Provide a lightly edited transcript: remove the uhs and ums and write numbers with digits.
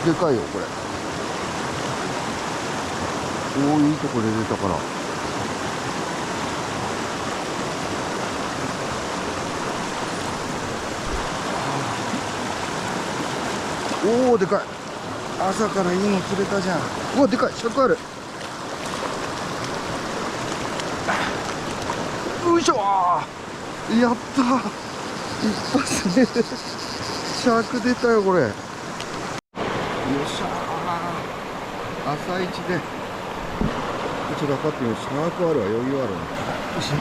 でかいよこれ。おー、いいとこで出たから。おお、でかい。朝からいいの釣れたじゃん。うわ、でかい。尺ある。よいしょー、やったー、一発で尺出たよこれ。よっしゃー、朝一で。ちょっと測ってみよう。尺あるわ、余裕あるな。よし、